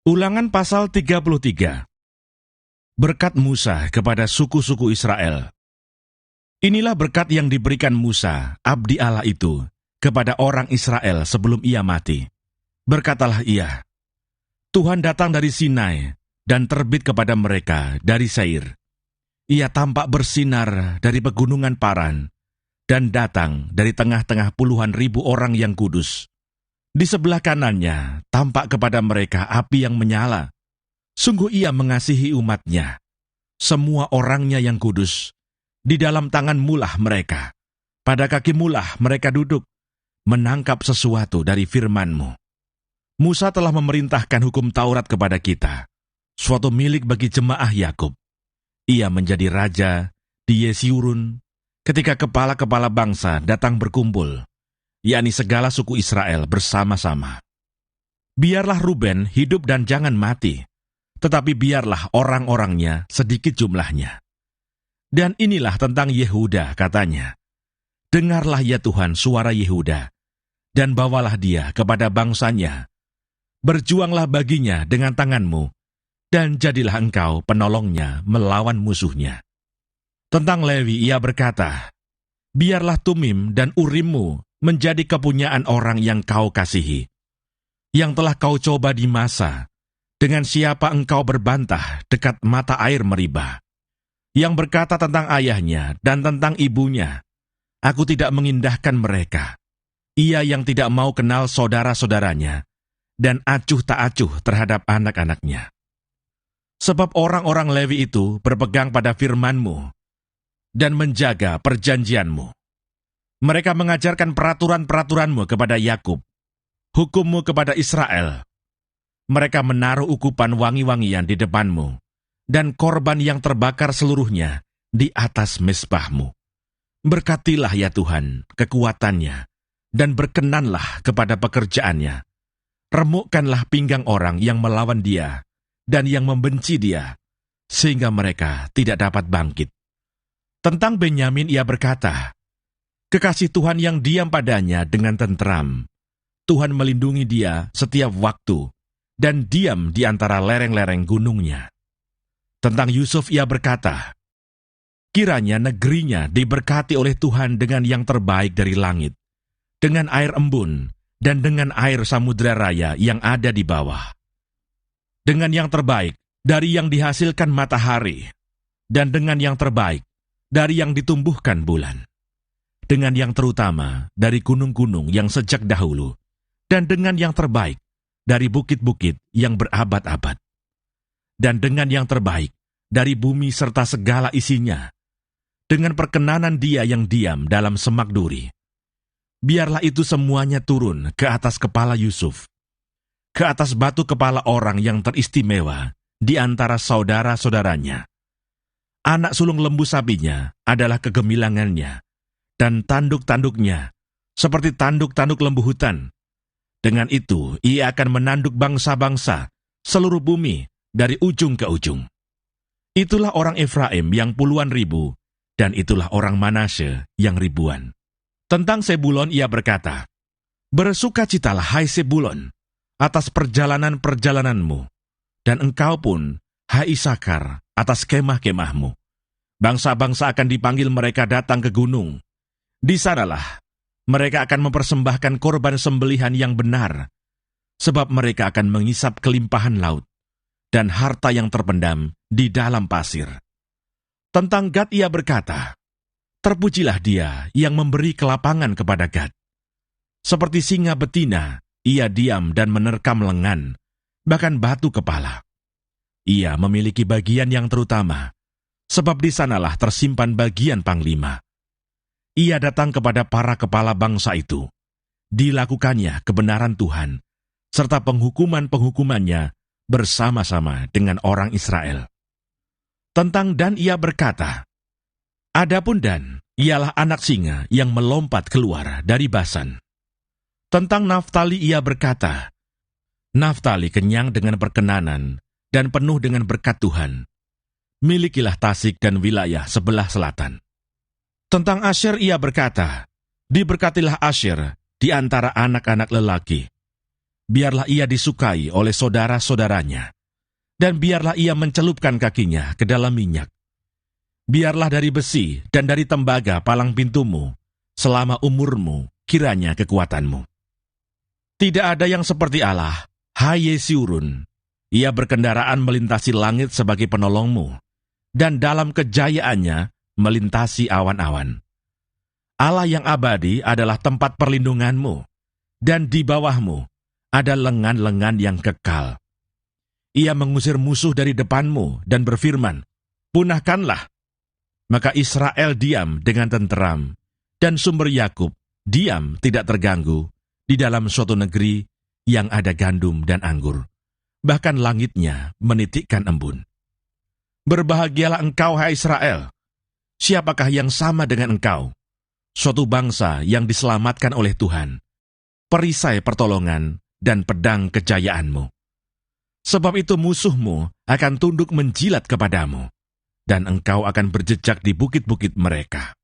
Ulangan pasal 33. Berkat Musa kepada suku-suku Israel. Inilah berkat yang diberikan Musa, abdi Allah itu, kepada orang Israel sebelum ia mati. Berkatalah ia, Tuhan datang dari Sinai dan terbit kepada mereka dari Seir. Ia tampak bersinar dari pegunungan Paran dan datang dari tengah-tengah puluhan ribu orang yang kudus. Di sebelah kanannya tampak kepada mereka api yang menyala. Sungguh ia mengasihi umatnya. Semua orangnya yang kudus. Di dalam tangan mulah mereka. Pada kaki mulah mereka duduk, menangkap sesuatu dari firman-Mu. Musa telah memerintahkan hukum Taurat kepada kita, suatu milik bagi jemaah Yakub. Ia menjadi raja di Yeshurun ketika kepala-kepala bangsa datang berkumpul, yakni segala suku Israel bersama-sama. Biarlah Ruben hidup dan jangan mati, tetapi biarlah orang-orangnya sedikit jumlahnya. Dan inilah tentang Yehuda, katanya. Dengarlah ya Tuhan suara Yehuda, dan bawalah dia kepada bangsanya. Berjuanglah baginya dengan tanganmu, dan jadilah engkau penolongnya melawan musuhnya. Tentang Lewi ia berkata, biarlah Tumim dan Urimmu menjadi kepunyaan orang yang kau kasihi, yang telah kau coba di masa, dengan siapa engkau berbantah dekat mata air Meribah, yang berkata tentang ayahnya dan tentang ibunya, aku tidak mengindahkan mereka. Ia yang tidak mau kenal saudara-saudaranya, dan acuh tak acuh terhadap anak-anaknya. Sebab orang-orang Lewi itu berpegang pada firman-Mu, dan menjaga perjanjian-Mu. Mereka mengajarkan peraturan-peraturan-Mu kepada Yakub, hukum-Mu kepada Israel. Mereka menaruh ukupan wangi-wangian di depan-Mu, dan korban yang terbakar seluruhnya di atas mezbah-Mu. Berkatilah ya Tuhan kekuatannya, dan berkenanlah kepada pekerjaannya. Remukkanlah pinggang orang yang melawan dia, dan yang membenci dia, sehingga mereka tidak dapat bangkit. Tentang Benyamin ia berkata, kekasih Tuhan yang diam padanya dengan tentram. Tuhan melindungi dia setiap waktu, dan diam di antara lereng-lereng gunungnya. Tentang Yusuf ia berkata, kiranya negerinya diberkati oleh Tuhan dengan yang terbaik dari langit, dengan air embun, dan dengan air samudera raya yang ada di bawah. Dengan yang terbaik dari yang dihasilkan matahari, dan dengan yang terbaik dari yang ditumbuhkan bulan. Dengan yang terutama dari gunung-gunung yang sejak dahulu, dan dengan yang terbaik dari bukit-bukit yang berabad-abad. Dan dengan yang terbaik dari bumi serta segala isinya, dengan perkenanan dia yang diam dalam semak duri. Biarlah itu semuanya turun ke atas kepala Yusuf, ke atas batu kepala orang yang teristimewa di antara saudara-saudaranya. Anak sulung lembu sapinya adalah kegemilangannya, dan tanduk-tanduknya seperti tanduk-tanduk lembu hutan. Dengan itu, ia akan menanduk bangsa-bangsa seluruh bumi dari ujung ke ujung. Itulah orang Efraim yang puluhan ribu, dan itulah orang Manasye yang ribuan. Tentang Sebulon ia berkata, bersukacitalah hai Sebulon, atas perjalanan-perjalananmu, dan engkau pun, hai Isakar, atas kemah-kemahmu. Bangsa-bangsa akan dipanggil mereka datang ke gunung. Di sanalah mereka akan mempersembahkan korban sembelihan yang benar, sebab mereka akan mengisap kelimpahan laut dan harta yang terpendam di dalam pasir. Tentang Gad ia berkata, terpujilah dia yang memberi kelapangan kepada Gad. Seperti singa betina, ia diam dan menerkam lengan, bahkan batu kepala. Ia memiliki bagian yang terutama, sebab di sanalah tersimpan bagian panglima. Ia datang kepada para kepala bangsa itu. Dilakukannya kebenaran Tuhan, serta penghukuman-penghukumannya bersama-sama dengan orang Israel. Tentang Dan ia berkata, adapun Dan, ialah anak singa yang melompat keluar dari Basan. Tentang Naftali ia berkata, Naftali kenyang dengan perkenanan dan penuh dengan berkat Tuhan. Milikilah Tasik dan wilayah sebelah selatan. Tentang Asyer ia berkata, diberkatilah Asyer di antara anak-anak lelaki. biarlah ia disukai oleh saudara-saudaranya, dan biarlah ia mencelupkan kakinya ke dalam minyak. Biarlah dari besi dan dari tembaga palang pintumu, selama umurmu, kiranya kekuatanmu. Tidak ada yang seperti Allah, hai Yeshurun. Ia berkendaraan melintasi langit sebagai penolongmu, dan dalam kejayaannya melintasi awan-awan. Allah yang abadi adalah tempat perlindunganmu, dan di bawahmu ada lengan-lengan yang kekal. Ia mengusir musuh dari depanmu dan berfirman, punahkanlah. Maka Israel diam dengan tenteram, dan sumber Yakub diam tidak terganggu di dalam suatu negeri yang ada gandum dan anggur. Bahkan langitnya menitikkan embun. Berbahagialah engkau, hai Israel. Siapakah yang sama dengan engkau? Suatu bangsa yang diselamatkan oleh Tuhan, perisai pertolongan dan pedang kejayaanmu. Sebab itu musuhmu akan tunduk menjilat kepadamu, dan engkau akan berjejak di bukit-bukit mereka.